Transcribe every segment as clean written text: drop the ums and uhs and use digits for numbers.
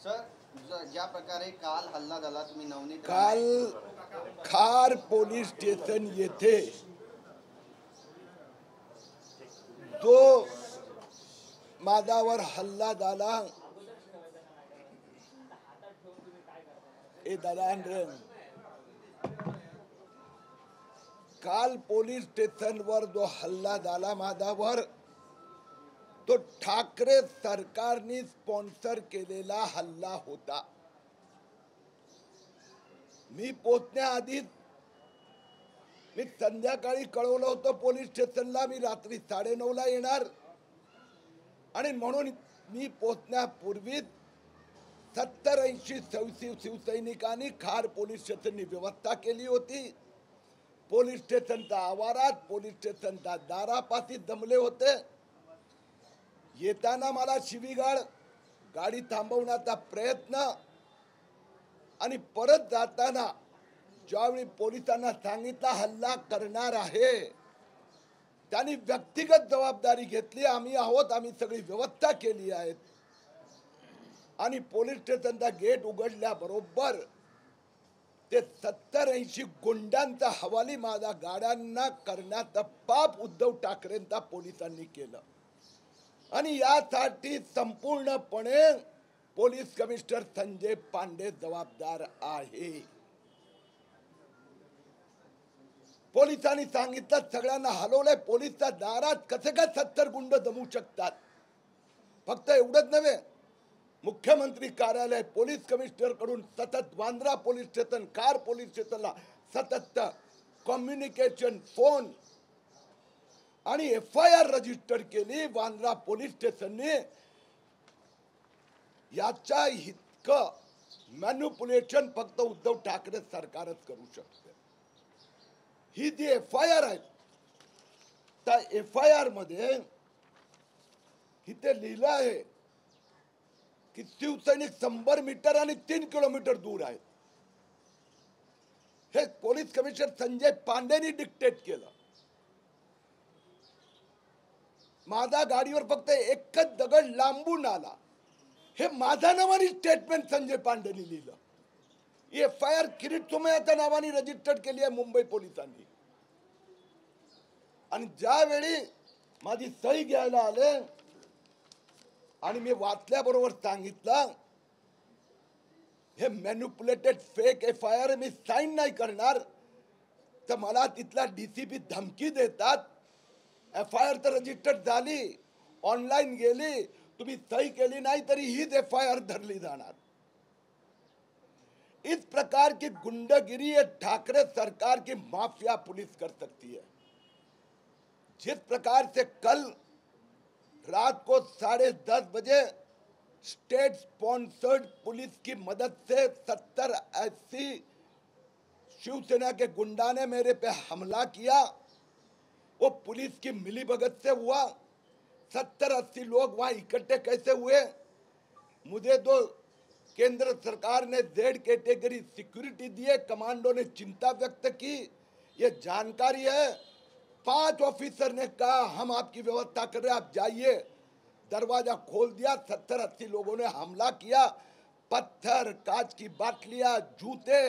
Sir, ज्या प्रकारे काल हल्ला झाला, तुम्ही नवनीत काल खार पोलीस स्टेशन येथे जो माझ्यावर हल्ला झाला, काल पोलीस स्टेशनवर जो हल्ला झाला माझ्यावर, तो ठाकरे सरकारने स्पॉन्सर केलेला हल्ला होता. मी पोहोचण्याआधीच मी संध्याकाळी कळवलं होतं पोलीस स्टेशनला मी रात्री 9:30ला येणार, आणि म्हणून मी पोहोचण्यापूर्वीच 70-80 शिवसैनिकांनी खार पोलीस स्टेशननी व्यवस्था केली होती. पोलीस स्टेशनच्या आवारात, पोलीस स्टेशनच्या दारापाशी जमले होते. येताना मला शिवीगाळ, गाडी थांबवण्याचा प्रयत्न, आणि परत जाताना ज्यावेळी पोलिसांना सांगितलं हल्ला करणार आहे, त्यांनी व्यक्तिगत जबाबदारी घेतली. आम्ही आहोत, आम्ही सगळी व्यवस्था केली आहे. आणि पोलीस स्टेशनचा गेट उघडल्याबरोबर ते 70-80 गुंडांचा हवाली माझ्या गाड्यांना करण्याचं पाप उद्धव ठाकरेंचा पोलिसांनी केलं. आणि यासाठी संपूर्णपणे पोलीस कमिशनर संजय पांडे जबाबदार आहे. पोलिसांनी सांगितलं, सगळ्यांना हलवलंय. पोलीसच्या दारात कसे काय 70 गुंड जमू शकतात? फक्त एवढंच नव्हे, मुख्यमंत्री कार्यालय, पोलीस कमिशनर कडून सतत वांद्रा पोलीस स्टेशन, खार पोलीस स्टेशनला सतत कम्युनिकेशन, फोन आणि FIR रजिस्टर केली वांद्रा पोलीस स्टेशनने. याच्या इतकं मॅन्युप्युलेशन फक्त उद्धव ठाकरे सरकारच करू शकते. ही जी FIR आहे, त्या FIR मध्ये इथे लिहिलं आहे की शिवसैनिक 100 मीटर आणि 3 किलोमीटर दूर आहेत. हे पोलीस कमिशनर संजय पांडेनी डिक्टेट केलं. माझ्या गाडीवर फक्त एकच दगड लांबून आला, हे माझ्या नावाने स्टेटमेंट संजय पांडेनी लिहिलं. FIR किरीट सोमय्याच्या नावाने रजिस्टर केली आहे मुंबई पोलिसांनी. आणि ज्यावेळी माझी सही घ्यायला आले आणि मी वाचल्याबरोबर सांगितलं, हे मॅन्युप्युलेटेड फेक FIR मी साईन नाही करणार, तर मला तिथला DCP धमकी देतात. FIR तर रजिस्टर झाली, ऑनलाइन गेली, तुम्ही सही केली नाही तरी हीच FIR धरली जाणार. इस प्रकार की गुंडागिरी ये ठाकरे सरकार की माफिया पुलिस कर सकती है. जिस प्रकार से कल रात को 10:30 बजे स्टेट स्पॉन्सर्ड पुलिस की मदद से 70-80 शिवसेना के गुंडा ने मेरे पे हमला किया, वो पुलिस की मिलीभगत से हुआ. 70-80 लोग वहां इकट्ठे कैसे हुए? मुझे तो केंद्र सरकार ने Z कैटेगरी सिक्योरिटी दी है, कमांडो ने चिंता व्यक्त की, ये जानकारी है. 5 ऑफिसर ने कहा हम आपकी व्यवस्था कर रहे हैं, आप जाइए. दरवाजा खोल दिया, 70-80 लोगों ने हमला किया. पत्थर, कांच की बाटलियां, जूते,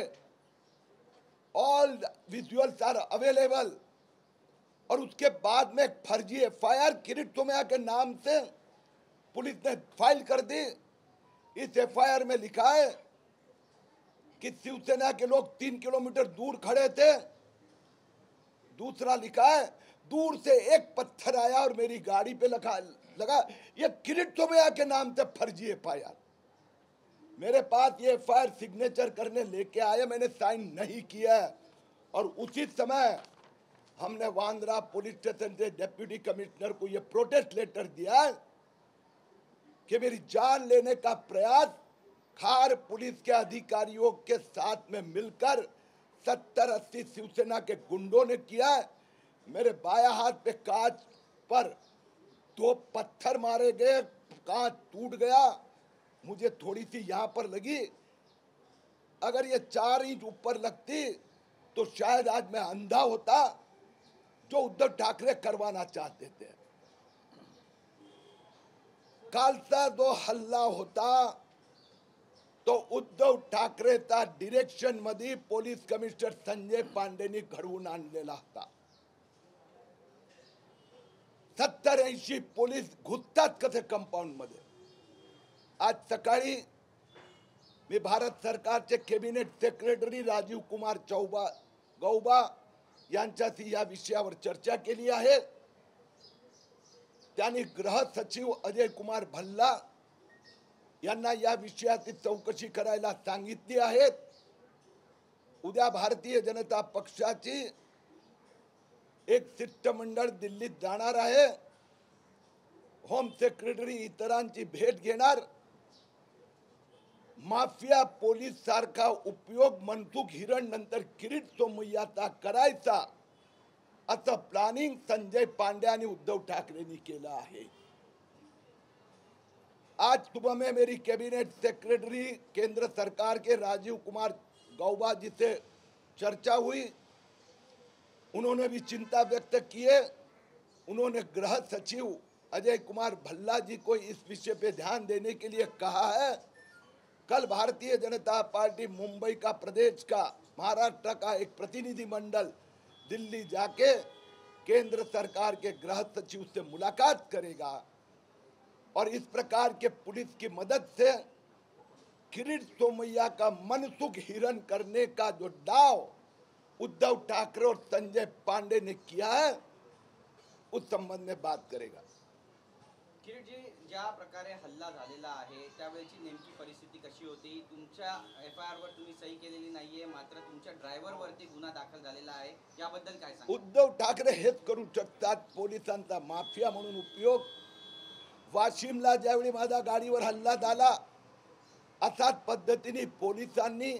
ऑल विजुअल्स आर अवेलेबल. और उसके बाद में फर्जी FIR किरीट सोमैया के नाम से पुलिस ने फाइल कर दी. इस FIR में लिखा है कि शिवसेना के लोग 3 किलोमीटर दूर खड़े थे. दूसरा लिखा है दूर से एक पत्थर आया और मेरी गाड़ी पे लगा. ये किरीट सोमैया के नाम से फर्जी FIR. मेरे पास ये FIR सिग्नेचर करने लेके आए, मैंने साइन नहीं किया. और उसी समय हमने वांद्रा पुलिस स्टेशन से डिप्टी कमिश्नर को ये प्रोटेस्ट लेटर दिया कि मेरी जान लेने का प्रयास खार पुलिस के अधिकारियों के साथ में मिलकर 70-80 शिवसेना के गुंडों ने किया. मेरे बाया हाथ पे कांच पर 2 पत्थर मारे गए, कांच टूट गया. मुझे थोड़ी सी यहाँ पर लगी. अगर ये 4 इंच ऊपर लगती तो शायद आज मैं अंधा होता, जो उद्धव ठाकरे करवाना चाहते थे. कालचा जो हल्ला होता ठाकरेचा डिरेक्शन मध्ये पोलीस कमिशनर संजय पांडेनी घडवून आणलेला होता. 70-80 पोलीस घुसतात कसे कंपाऊंड मध्ये. आज सकाळी मी भारत सरकारचे कॅबिनेट सेक्रेटरी राजीव कुमार गौबा यांच्याशी या विषयावर चर्चा केली आहे. त्यांनी गृह सचिव अजय कुमार भल्ला यांना या विषयाची चौकशी करायला सांगितली आहे. उद्या भारतीय जनता पक्षाची एक शिष्टमंडळ दिल्लीत जाणार आहे. होम सेक्रेटरी इतरांची भेट घेणार. माफिया पोलीस सारखा उपयोग मनसुख हिरण नंतर किरीट सोमय्याचा करायचा असं प्लॅनिंग संजय पांडे आणि उद्धव ठाकरेंनी केलं आहे. आज सुबह में मेरी कैबिनेट सेक्रेटरी केंद्र सरकार के राजीव कुमार गौबा जी से चर्चा हुई. उन्होंने भी चिंता व्यक्त की है. उन्होंने गृह सचिव अजय कुमार भल्ला जी को इस विषय पे ध्यान देने के लिए कहा है. कल भारतीय जनता पार्टी मुंबई का प्रदेश का महाराष्ट्र का एक प्रतिनिधि मंडल दिल्ली जाके केंद्र सरकार के गृह सचिव से मुलाकात करेगा और इस प्रकार के पुलिस की मदद से किरीट सोमय्या का मनसुख हिरण करने का जो दाव उद्धव ठाकरे और संजय पांडे ने किया है उस संबंध में बात करेगा. किरीट जी, ज्या प्रकारे हल्ला झालेला आहे त्यावेळची नेमकी परिस्थिती कशी होती? तुमच्या FIR वर तुम्ही सही केलेली नाहीये, मात्र तुमच्या ड्रायव्हर वरती गुन्हा दाखल झालेला आहे, याबद्दल काय सांगा? उद्धव ठाकरे हेच करू शकतात, पोलिसांचा माफिया म्हणून उपयोग. वाशिमला ज्यावेळी माझ्या गाडीवर हल्ला झाला असाच पद्धतीने पोलिसांनी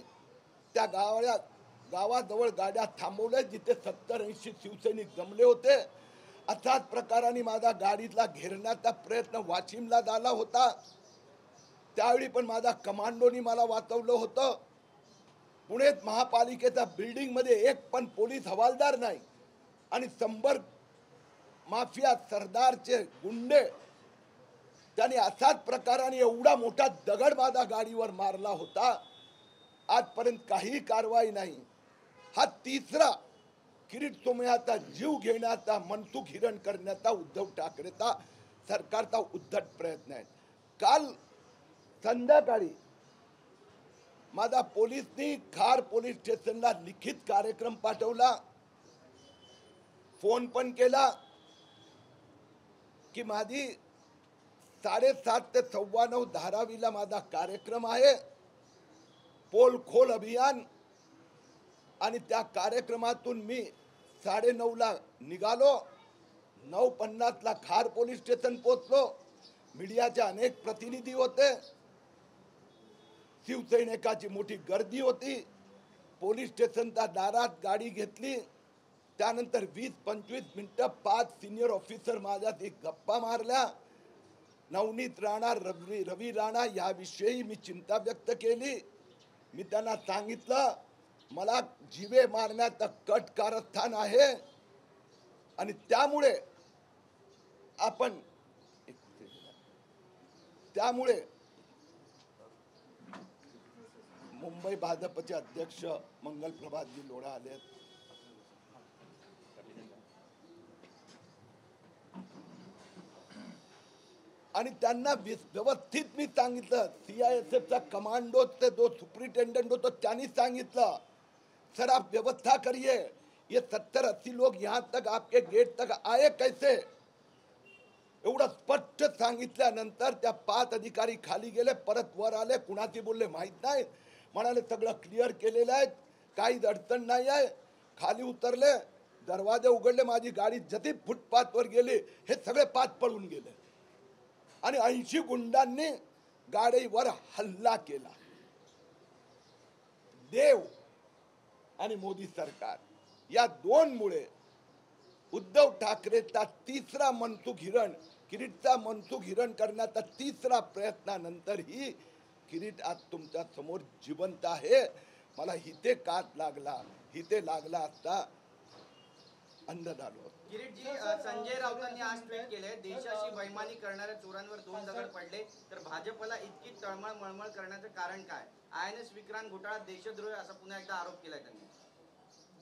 त्या गावाजवळ गाड्या थांबवल्या जिथे 70-80 शिवसैनिक जमले होते. असाच प्रकाराने माझा गाडीतला घेरण्याचा प्रयत्न वाशिमला झाला होता. त्यावेळी पण माझा कमांडोनी मला वाचवलं होतं. पुण्यात महापालिकेच्या बिल्डिंग मध्ये एक पण पोलीस हवालदार नाही आणि 100 माफिया सरदारचे गुंडे त्यांनी असाच प्रकाराने एवढा मोठा दगड माझ्या गाडीवर मारला होता. आजपर्यंत काही कारवाई नाही. हा तिसरा किरीट सोमय्याचा जीव घेण्याचा मनसुख हिरण करण्याचा उद्धव ठाकरेचा सरकारचा उद्धट प्रयत्न आहे. काल संध्याकाळी माझा पोलिसनी खार पोलीस स्टेशनला लिखित कार्यक्रम पाठवला. फोन पण केला की माझी 7:30 ते 9:15 धारावीला माझा कार्यक्रम आहे, पोल खोल अभियान. आणि त्या कार्यक्रमातून मी 9:30 ला निघालो. 9:50 ला खार पोलीस स्टेशन पोहोचलो. मीडियाचे अनेक प्रतिनिधी होते. शिवसैनिकाची मोठी गर्दी होती. पोलीस स्टेशनच्या दारात गाडी घेतली. त्यानंतर 20-25 मिनिटं 5 सिनियर ऑफिसर माझ्याशी गप्पा मारल्या. नवनीत राणा, रवी राणा याविषयी मी चिंता व्यक्त केली. मी त्यांना सांगितलं मला जीवे मारण्याचं कट कारस्थान आहे आणि त्यामुळे मुंबई भाजपचे अध्यक्ष मंगल प्रभातजी लोढा आले आणि त्यांना व्यवस्थित मी सांगितलं. CISFचा कमांडोचे जो सुप्रिंटेंडेंट होतो त्यांनी सांगितलं सर आप व्यवस्था करिए, ये 70-80 लोग यहाँ तक आपके गेट तक आए कैसे. एवढं स्पष्ट सांगितल्यानंतर त्या 5 अधिकारी खाली गेले, परत वर आले. कुणाची बोलले माहित नाही. म्हणाले सगळं क्लिअर केलेलं आहे, काहीच अडचण नाही आहे. खाली उतरले, दरवाजे उघडले, माझी गाडी जती फुटपाथवर गेली हे सगळे 5 पळून गेले आणि 80 गुंडांनी गाडीवर हल्ला केला. देव आणि मोदी सरकार या 2 मुळे उद्धव ठाकरेचा तिसरा मनसुख हिरण, किरीटचा मनसुख हिरण करण्याचा तिसरा प्रयत्नानंतर ही किरीट आज तुमच्या समोर जिवंत आहे. मला हिते कात लागला, हिते लागला असता अंदर आलो. किरीटजी, संजय राऊतांनी आज ट्विट केले, देशाची बैमानी करणाऱ्या चोरांवर 2 दगड पडले तर भाजपला इतकी तळमळ मळमळ करण्याचं कारण काय? INS विक्रांत घोटाळा देशद्रोही असा पुन्हा एकदा आरोप केलाय त्यांनी.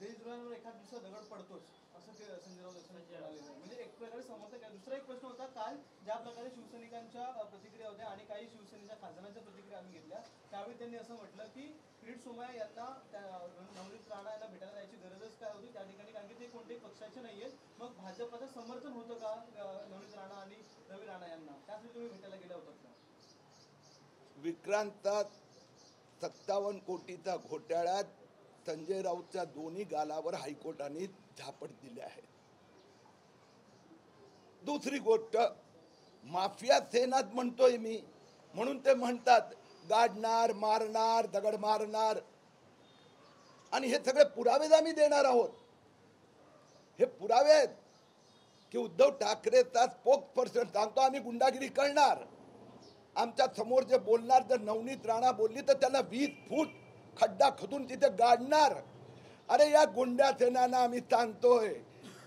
देशद्रोहांवर एखाद दुसरा दगड पडतोच असं ते संजय राऊत म्हणालेलं आहे. म्हणजे एक प्रकारे समर्थक आहे. दुसरा एक प्रश्न होता, काल ज्या प्रकारे शिवसैनिकांच्या प्रतिक्रिया होत्या आणि काही शिवसेनेच्या खासदारांच्या प्रतिक्रिया आम्ही घेतल्या, त्यावेळी त्यांनी असं म्हटलं की किरीट सोमय्या यांना नवनीत राणा यांना भेटायला जायची गरजच काय होती त्या ठिकाणी, कारण की ते कोणत्याही पक्षाचे नाहीये. मग भाजपचं समर्थन होतं का नवनीत राणा आणि रवी राणा यांना? त्यासाठी तुम्ही भेटायला गेल्या होतात का? विक्रांत 57 कोटीचा घोटाळ्यात संजय राऊतच्या दोन्ही गालावर हायकोर्टाने झापड दिले आहे. दुसरी गोष्ट, माफिया सेनात म्हणतोय मी, म्हणून ते म्हणतात गाडणार, मारणार, दगड मारणार, आणि हे सगळे पुरावे आम्ही देणार आहोत. हे पुरावे आहेत की उद्धव ठाकरेचा स्पोक्स पर्सन सांगतो आम्ही गुंडागिरी करणार. आमच्या समोर जे बोलणार, जर नवनीत राणा बोलली तर त्यांना 20 फूट खड्डा खोदून तिथे गाडणार. अरे या गुंडा सेनांना आम्ही सांगतोय,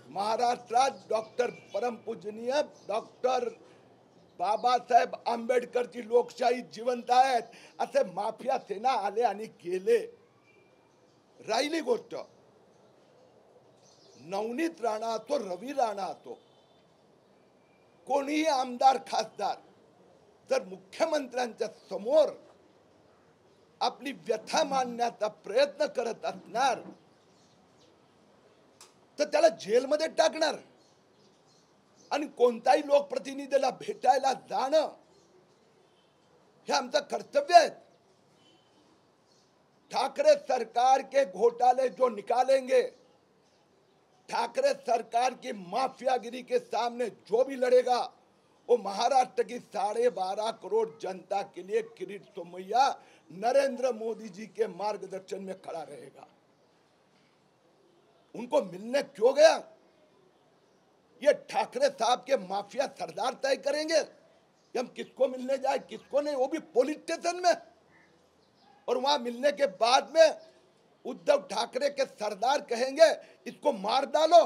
महाराष्ट्रात डॉक्टर परमपूजनीय डॉक्टर बाबासाहेब आंबेडकरची लोकशाही जिवंत आहेत. असे माफिया सेना आले आणि गेले. राहिली गोष्ट, नवनीत राणा असो, रवी राणा असो, कोणीही आमदार खासदार जर मुख्यमंत्र्यांच्या समोर आपली व्यथा मांडण्याचा प्रयत्न करत असणार तर त्याला जेलमध्ये टाकणार. आणि कोणताही लोकप्रतिनिधीला भेटायला जाणं हे आमचं कर्तव्य आहे. ठाकरे सरकार के घोटाले जो निकालेंगे, ठाकरे सरकार की माफियागिरी के सामने जो भी लड़ेगा, वो महाराष्ट्र की 12.5 करोड़ जनता के लिए किरीट सोमैया नरेंद्र मोदी जी के मार्गदर्शन में खड़ा रहेगा. उनको मिलने क्यों गया? ये ठाकरे साहब के माफिया सरदार तय करेंगे कि हम किसको मिलने जाए किसको नहीं, वो भी पुलिस स्टेशन में. और वहां मिलने के बाद में उद्धव ठाकरे के सरदार कहेंगे इसको मार डालो.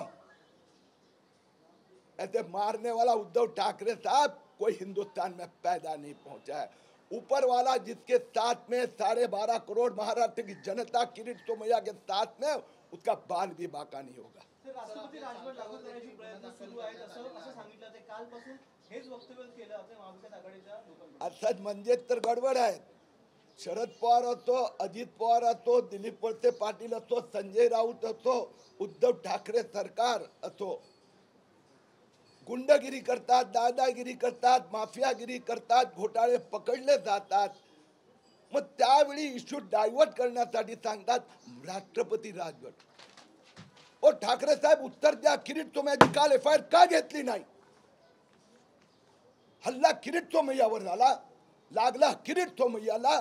ऐसे मारने वाला उद्धव ठाकरे साहब कोई हिंदुस्तान में पैदा नहीं पहुंचा है. ऊपर वाला जिसके साथ में 12.5 करोड़ महाराष्ट्र की जनता किरीट सोमैया के साथ में, उसका बाल भी बाका नहीं होगा. राष्ट्रपती राजवट लागू करण्याचे प्रयत्न सुरू आहेत असं सांगितलं. ते कालपासून हेच वक्तव्य केलं आपल्या महाविकास आघाडीच्या लोकांनी. अर्थात म्हणजे तर गडबड आहे. शरद पवार असो, अजित पवार असो, दिलीप वळसे पाटील असो, संजय राऊत असो, उद्धव ठाकरे सरकार असो, गुंडगिरी करतात, दादागिरी करतात, माफियागिरी करतात, घोटाळे पकडले जातात. मग त्यावेळी इश्यू डायव्हर्ट करण्यासाठी सांगतात राष्ट्रपती राजवट. ओ ठाकरे साहेब उत्तर द्या, किरीट सोमय्याची काल FIR का घेतली नाही? हल्ला किरीट सोमय्यावर झाला, लागला किरीट सोमय्याला.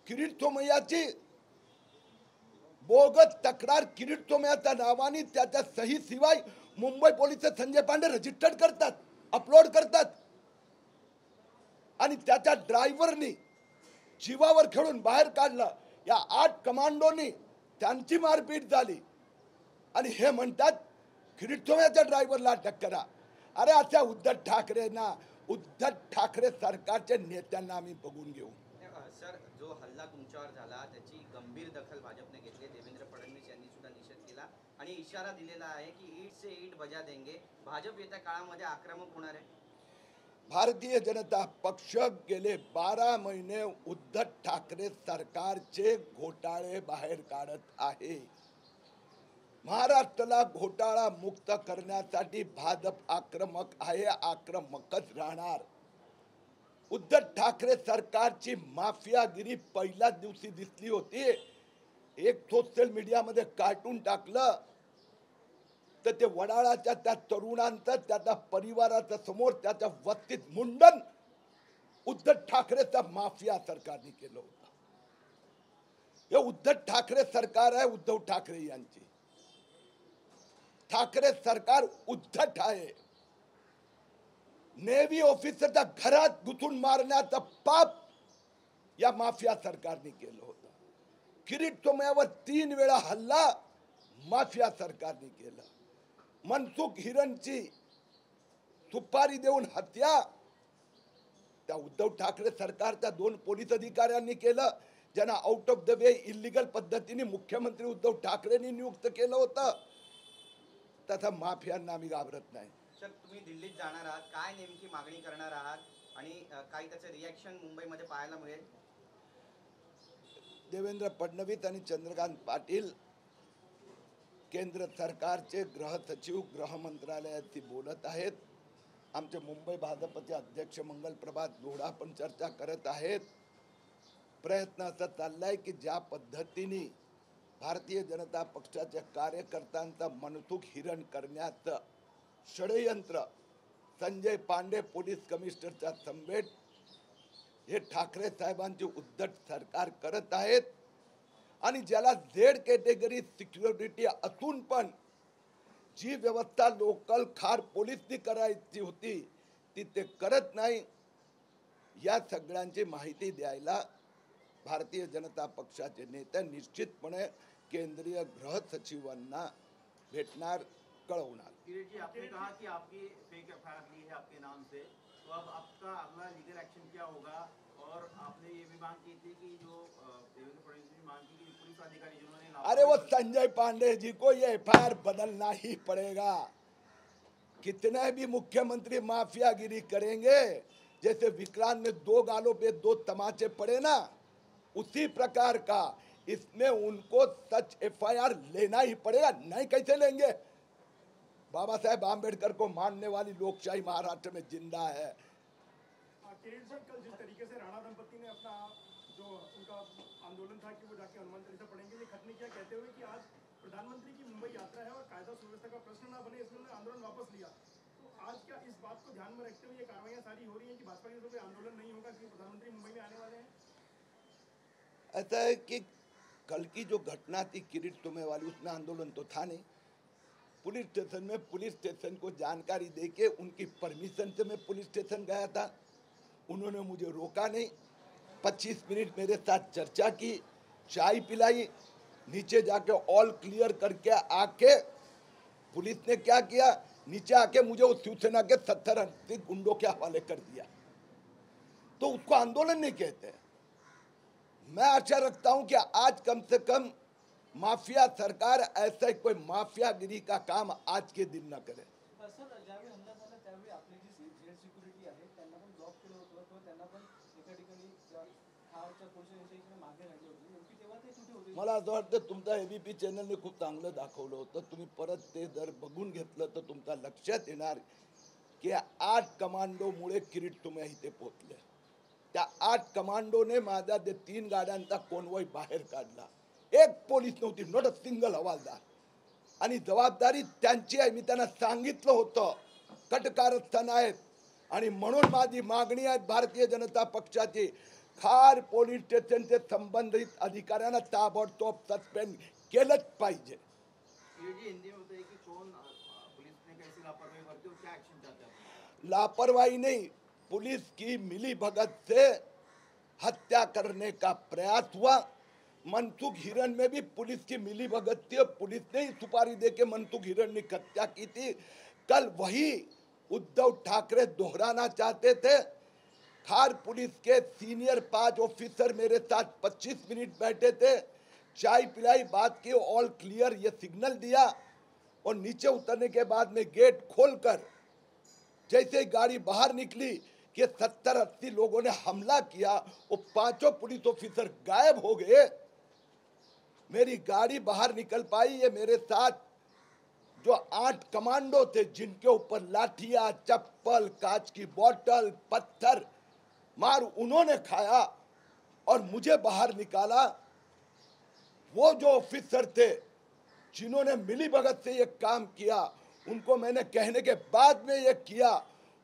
किरीट सोमय्याची बोगस तक्रार किरीट सोमय्याच्या नावाने त्याच्या सही शिवाय मुंबई पोलीस संजय पांडे रजिस्टर्ड करतात, अपलोड करतात. आणि त्याच्या ड्रायव्हरनी जीवावर खेळून बाहेर काढलं. या 8 कमांडोनी त्यांची मारपीट झाली आणि हे म्हणतात किरीट सोमय्याच्या ड्रायव्हरला अटक करा. अरे अशा उद्धव ठाकरे सरकारच्या नेत्यांना आम्ही बघून घेऊ. सर, जो हल्ला तुमच्यावर झाला त्याची गंभीर दखल भाजपने घेतली. देवेंद्र फडणवीस यांनी सुद्धा निषेध केला आणि इशारा दिलेला आहे की ईट से ईट बजा देंगे. भाजप येत्या काळामध्ये आक्रमक होणार आहे. भारतीय जनता पक्ष गेले 12 महिने उद्धव ठाकरे सरकारचे घोटाळे बाहेर काढत आहे. महाराष्ट्राला घोटाळा मुक्त करण्यासाठी भाजप आक्रमक आहे, आक्रमकच राहणार. उद्धव ठाकरे सरकारची माफियागिरी पहिल्याच दिवशी दिसली होती. एक सोशल मीडियामध्ये कार्टून टाकलं तर ते वडाळाच्या त्या तरुणांचं, त्याच्या परिवाराच्या समोर त्याच्या वस्तीत मुंडन उद्धव ठाकरेचा माफिया सरकारने केलं होतं. हे उद्धव ठाकरे सरकार आहे, उद्धव ठाकरे यांची. ठाकरे सरकार उद्धट आहे. नेव्ही ऑफिसरच्या घरात घुसून मारण्याचं पाप या माफिया सरकारने केलं होतं. किरीट सोमय्यावर 3 वेळा हल्ला माफिया सरकारने केला. मनसुख हिरेनची सुपारी देऊन हत्या त्या उद्धव ठाकरे सरकारच्या 2 पोलीस अधिकाऱ्यांनी केलं, ज्यांना out of the way illegal पद्धतीने मुख्यमंत्री उद्धव ठाकरेंनी नियुक्त केलं होतं. तसा माफियांना आम्ही घाबरत नाही. सर, तुम्ही दिल्लीत जाणार आहात, काय नेमकी मागणी करणार आहात आणि काही त्याचं रिॲक्शन मुंबईमध्ये पाहायला मिळेल? देवेंद्र फडणवीस आणि चंद्रकांत पाटील केंद्र सरकारचे गृह सचिव गृह मंत्रालयाशी बोलत आहेत. आमचे मुंबई भाजपचे अध्यक्ष मंगल प्रभात लोढा पण चर्चा करत आहेत. प्रयत्न असा चाललाय की ज्या पद्धतीने भारतीय जनता पक्षाच्या कार्यकर्त्यांचा मनसुख हिरण करण्याचं षडयंत्र संजय पांडे पोलीस कमिशनरचा संवेद हे ठाकरे साहेबांची उद्धट सरकार करत आहेत. आणि ज्याला झेड कॅटेगरी सिक्युरिटी असून पण जी व्यवस्था लोकल खार पोलीसनी करायची होती ती ते करत नाही. या सगळ्यांची माहिती द्यायला भारतीय जनता पक्षाचे नेते निश्चितपणे केंद्रीय गृह सचिवांना भेटणार, कळवणार. किरीट जी, आपने कहा कि आपकी फेक एफआईआर ली है आपके नाम से, तो अब आपका अगला लीगल एक्शन क्या होगा? और आपने ये भी मांग की थी कि जो देवेंद्र फडणवीस ने मांग की कि पुलिस अधिकारी जिन्होंने अरे वो संजय पांडे जी को ये एफआईआर बदलना ही पड़ेगा. कितने भी मुख्यमंत्री माफियागिरी करेंगे, जैसे विक्रांत में 2 गालों पे 2 तमाचे पड़े ना, उसी प्रकार का इसमें उनको सच एफआईआर लेना ही पड़ेगा. नहीं कैसे लेंगे? बाबा साहेब आम्बेडकर को मानने वाली लोकशाही महाराष्ट्र में जिंदा है. किरीट सर, कल जिस तरीके से राणा दंपति ने अपना जो उनका आंदोलन था कि वो जाके हनुमान चालीसा पढ़ेंगे, ये खत्म किया, कहते हुए कि आज प्रधानमंत्री की मुंबई यात्रा है और कायदा सुव्यवस्था का प्रश्न ना बने, इसलिए उन्होंने आंदोलन वापस लिया. तो आज क्या इस बात को ध्यान में रखते हुए ये कार्रवाइयां सारी हो रही हैं कि भाजपा की तरफ से आंदोलन नहीं होगा क्योंकि प्रधानमंत्री मुंबई में आने वाले हैं? ऐसा है कि कल की जो घटना थी किरीट तुम्हें वाली, उसमें आंदोलन तो था नहीं. पुलिस स्टेशन को जानकारी देके उनकी परमिशन से मैं पुलिस स्टेशन गया था. उन्होंने मुझे रोका नहीं. 25 मिनट मेरे साथ चर्चा की, चाय पिलाई, नीचे जाके ऑल क्लियर करके आके पुलिस ने क्या किया, नीचे आके मुझे उस शिवसेना के 70-80 गुंडों के हवाले कर दिया. तो उसको आंदोलन नहीं कहते. मैं आशा रखता हूं कि आज कम से कम माफिया सरकार ऐसा कोई माफियागिरी का काम आज के दिन न करे. सर, ज्यावेळी हल्ला झाला त्यावेळी आपली जी झेड सिक्युरिटी आहे त्यांना पण ब्लॉक केलं होतं किंवा त्यांना पण एका ठिकाणी खारच्या पोलिसांच्या इकडे मागे राहिली होती. नेमकी तेव्हा ते कुठे होते? मला असं वाटतं तुमचा एबीपी चॅनलने खूप चांगलं दाखवलं होतं. तुम्ही परत ते जर बघून घेतलं तर तुमच्या लक्षात येणार की 8 कमांडोमुळे किरीट तुम्ही इथे पोहोचले. त्या 8 कमांडोने माझ्या 3 गाड्यांचा कॉन्वॉय बाहेर काढला. एक पोलीस नव्हती, नॉट अ सिंगल हवालदार. आणि जबाबदारी त्यांची आहे. मी त्यांना सांगितलं होतं कटकारस्थान आहेत. आणि म्हणून माझी मागणी आहे भारतीय जनता पक्षाची, खार पोलीस स्टेशनचे संबंधित अधिकाऱ्यांना ताबडतोब सस्पेंड केलंच पाहिजे. किरीट जी, हिंदी में बताइए कि कौन पुलिस ने कैसी लापरवाही बरती और क्या एक्शन चाहते हैं आप? लापरवाही नहीं, पुलिस की मिलीभगत से हत्या करने का प्रयास हुआ. मनसुख हिरण में भी पुलिस की मिलीभगत थी. पुलिस ने ही सुपारी देके मनसुख हिरण ने हत्या की थी. कल वही उद्धव ठाकरे दोहराना चाहते थे. खार पुलिस के सीनियर 5 ऑफिसर मेरे साथ 25 मिनट बैठे थे, चाय पिलाई, बात की, ऑल क्लियर ये सिग्नल दिया. और नीचे उतरने के बाद में गेट खोलकर जैसे ही गाड़ी बाहर निकली कि 70-80 लोगों ने हमला किया. वो 5 पुलिस ऑफिसर गायब हो गए. मेरी गाड़ी बाहर निकल पाई. ये मेरे साथ जो 8 कमांडो थे जिनके ऊपर लाठियां, चप्पल, कांच की बोतल, पत्थर मार उन्होंने खाया और मुझे बाहर निकाला. वो जो ऑफिसर थे जिन्होंने मिलीभगत से ये काम किया, उनको मैंने कहने के बाद में ये किया,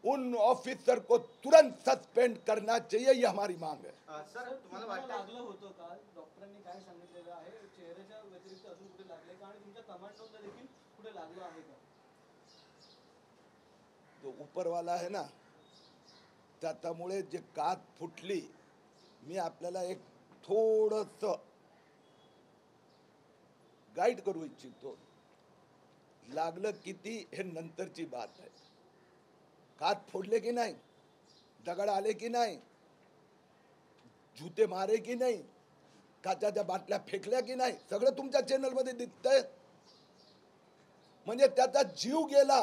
उन ऑफिसर को तुरंत सस्पेंड करना चाहिए. ये हमारी मांग है. सर, तुम्हाला तुम्हाला वाटतं लागलं होतं का? डॉक्टरांनी काय सांगितलेलं आहे? चेहऱ्याच्या व्यतिरिक्त अजून कुठे लागले का? आणि तुमच्या कमांडोला देखील कुठे लागलं आहे का? जो ऊपर वाला है ना, त्याच्यामुळे जे कात फुटली. मी आपल्याला एक थोडंसं गाईड करू इच्छितो. लागलं किती हे नंतरची बात आहे. कात फोडले की नाही, दगड आले की नाही, जुते मारे की नाही, काचाच्या बाटल्या फेकल्या की नाही, सगळं तुमच्या चॅनलमध्ये दिसतंय. म्हणजे त्याचा जीव गेला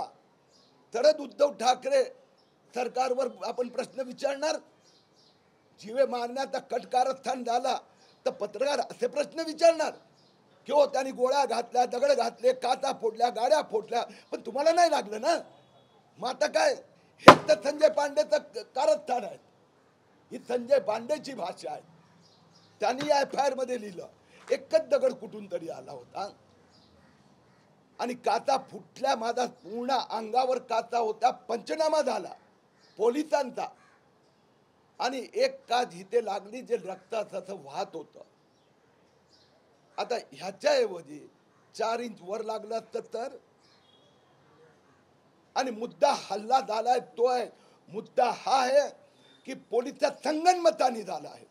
तरच उद्धव ठाकरे सरकारवर आपण प्रश्न विचारणार. जीवे मारण्याचा कट कारस्थान झाला तर पत्रकार असे प्रश्न विचारणार की हो त्यांनी गोळ्या घातल्या, दगड घातले, काचा फोडल्या, गाड्या फोडल्या, पण तुम्हाला नाही लागलं ना. मग आता काय, हेच तर संजय पांडेचं कारस्थान आहे. ही संजय पांडेची भाषा आहे. त्यांनी या FIR मध्ये लिहिलं एकच दगड कुठून तरी आला होता आणि काचा फुटल्या, माझा पूर्ण अंगावर काचा होता, पंचनामा झाला पोलिसांचा आणि एक काच इथे लागली जे रक्ताचं असं वाहत होतं. आता ह्याच्याऐवजी 4 इंच वर लागलं असतं तर. आणि मुद्दा हल्ला झालाय तो आहे, मुद्दा हा आहे की पोलिसाच्या संगनमताने झाला आहे.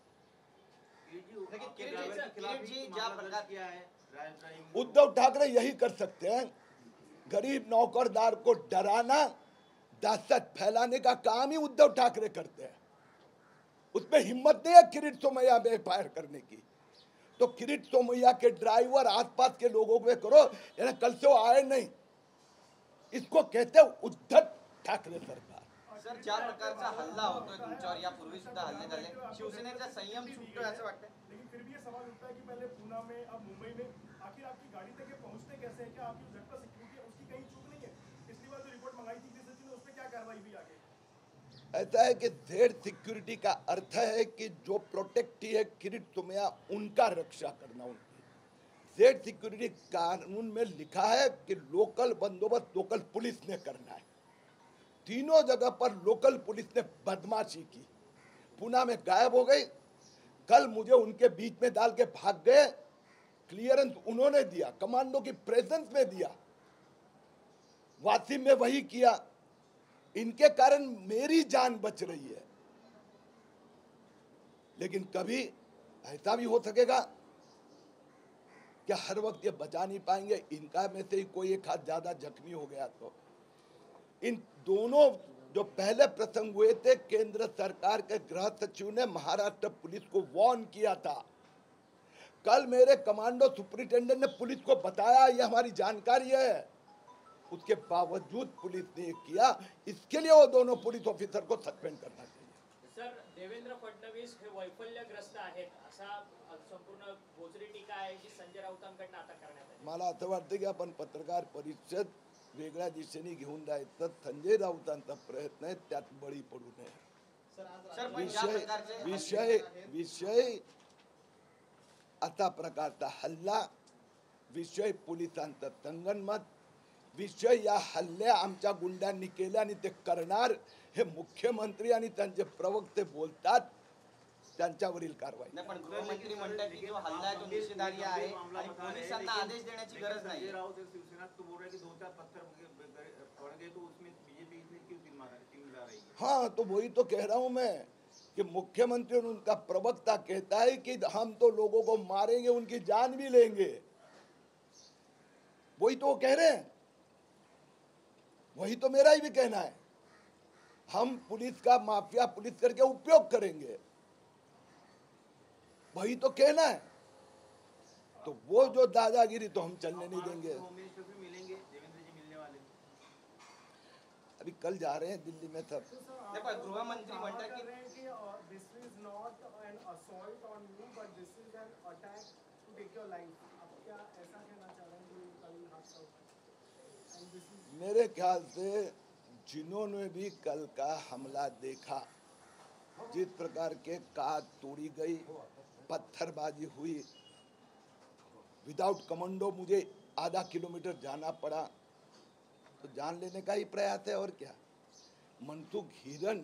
लेकिन किरीट जी ज्या प्रकार किया है ड्राइविंग उद्धव ठाकरे यही कर सकते हैं, गरीब नौकरदार को डराना, दहशत फैलाने का काम ही उद्धव ठाकरे करते हैं. उसमें हिम्मत नहीं है किरीट सोमैया में FIR करने की. तो किरीट सोमैया के ड्राइवर आसपास के लोगों को करो, यानी कल से वो आए नहीं. इसको कहते हैं उद्धव ठाकरे सरकार. सर ज्या प्रकारचा हल्ला होतोय तुमच्यावर, यापूर्वी सुद्धा हल्ले झाले, शिवसेनेचा संयम सुटतोय असं वाटतंय? लेकिन फिर भी ये सवाल उठता है कि पहले पूना में, अब मुंबई में, आखिर आपकी गाड़ी तक ये पहुंचते कैसे हैं? क्या आपकी झटका सिक्योरिटी है उसकी कहीं चूक नहीं है? पिछली बार जो रिपोर्ट मंगाई थी DSSP ने, उस पर क्या कार्रवाई हुई आगे? ऐसा है कि जेड सिक्योरिटी का अर्थ है कि जो प्रोटेक्टी है किरीट सोमैया उनका रक्षा करना. उनकी जेड सिक्योरिटी कानून में लिखा है कि लोकल बंदोबस्त लोकल पुलिस ने करना है. तीनों जगह पर लोकल पुलिस ने बदमाशी की, पुणे में गायब हो गई, कल मुझे उनके बीच में डाल के भाग गए. क्लियरेंस उन्होंने दिया, कमांडो की प्रेजेंस में दिया, वासिम में वही किया. इनके कारण मेरी जान बच रही है. लेकिन कभी ऐसा भी हो सकेगा कि हर वक्त ये बचा नहीं पाएंगे. इनका में से ही कोई एक हाथ ज्यादा जख्मी हो गया तो. इन दोनों जो पहले प्रसंग हुए थे, केंद्र सरकार के गृह सचिव ने महाराष्ट्र पुलिस को वार्न किया था. कल मेरे कमांडो सुपरिटेंडेंट ने पुलिस को बताया ये हमारी जानकारी है, उसके बावजूद पुलिस ने किया. इसके लिए वो दोनों पुलिस ऑफिसर को सस्पेंड करना चाहिए. सर देवेंद्र फडणवीस हे वैफल्यग्रस्त आहेत असा संपूर्ण भोजरी टीका आहे जी संजय राऊतांकडून आता करण्यात आली. मला असं वाटतं की आपण पत्रकार परिषद वेगळ्या दिशेने घेऊन जायचं संजय राऊतांचा प्रयत्न आहे, त्यात बळी पडू नये. सर पण ज्या विषय प्रकारचे विषय विषय असा प्रकारचा हल्ला, विषय पोलिसांचं संगनमत, विषय या हल्ल्या आमच्या गुंडांनी केले आणि ते करणार हे मुख्यमंत्री आणि त्यांचे प्रवक्ते बोलतात, त्यांच्यावरील कारवाई. नाही, पण गृहमंत्री म्हणतात की जो हल्ला आहे तो निषेधार्ह आहे आणि पोलिसांना आदेश देण्याची गरज नाही. संजय राउत और शिवसेना तो बोल रहे हैं कि 2-4 पत्थर पड़ गए, तो उसमें बीजेपी इसमें क्यों टीम ला रही है? हाँ, तो वही तो कह रहा हूं मैं कि मुख्यमंत्री और उनका प्रवक्ता कहता है कि हम तो लोगों को मारेंगे, उनकी जान भी लेंगे. वही तो वो कह रहे हैं, वही तो मेरा ही भी कहना है. हम पुलिस का माफिया पुलिस करके उपयोग करेंगे, वही तो कहना है. तो वो जो दादागिरी तो हम चलने नहीं देंगे. होम मिनिस्टर भी मिलेंगे, देवेंद्र जी मिलने वाले हैं. अभी कल जा रहे हैं दिल्ली में सब. नाही, पण गृहमंत्री म्हणतात की this is not an assault on you but this is an attack to take your life. आप क्या ऐसा कहना चाह रहे हैं कि कल हादसा हुआ एंड दिस इज मेरे ख्याल से जिन्होंने भी कल का हमला देखा, जिस प्रकार के कांच तोड़ी गई, पत्थरबाजी हुई, विदाउट कमांडो मुझे आधा किलोमीटर जाना पड़ा, तो जान लेने का ही प्रयास है. और क्या, मनसुख हिरन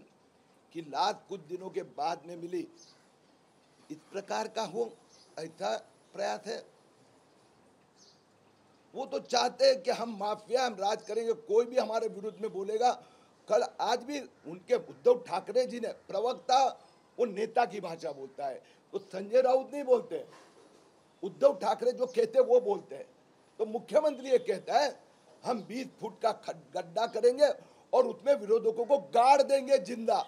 की लाश कुछ दिनों के बाद में मिली, इस प्रकार का हो ऐसा प्रयास है. वो तो चाहते हैं कि हम माफिया, हम राज करेंगे, कोई भी हमारे विरुद्ध में बोलेगा. कल आज भी उनके उद्धव ठाकरे जी ने, प्रवक्ता वो नेता की भाषा बोलता है, तो संजय राउत नहीं बोलते, उद्धव ठाकरे जो कहते हैं वो बोलते हैं. तो मुख्यमंत्री ये कहता है हम 20 फुट का गड्ढा करेंगे और उसमें विरोधकों को गाड़ देंगे जिंदा।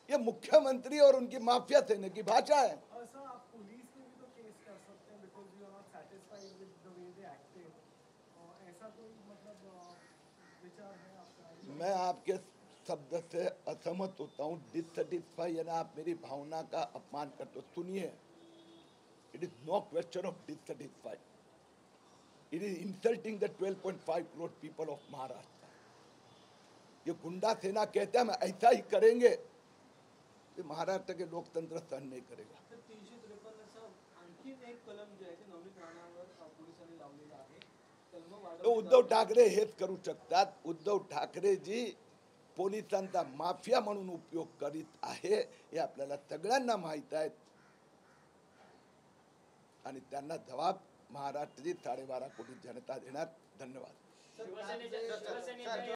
ये मुख्यमंत्री और उनकी माफिया सेना की भाषा है। सर आप पुलिस पे भी तो केस कर सकते हैं because you are not satisfied with the way they acted. ऐसा कोई मतलब विचार है आपका? मैं आपके शब्द से असहमत होता हूँ। डिससेटिस्फाई यानी आप मेरी भावना का अपमान करते हो। सुनिए, it is no question of dissatisfy, it is insulting the 12.5 crore people of Maharashtra. ये गुंडा सेना कहते हैं हम ऐसा ही करेंगे, ये महाराष्ट्र के लोकतंत्र सहन नहीं करेगा। 353 आणखी एक कलम जे आहे ते नवनीत राणावर पोलिसांनी लावलेलं आहे. कलम तो उद्धव ठाकरे हेच करू शकतात. उद्धव ठाकरेजी पोलिसांचा माफिया म्हणून उपयोग करीत आहे हे आपल्याला सगळ्यांना माहित आहे आणि त्यांना जबाब महाराष्ट्राची 12.5 कोटी जनता देणार. धन्यवाद. शिवसेनेच्या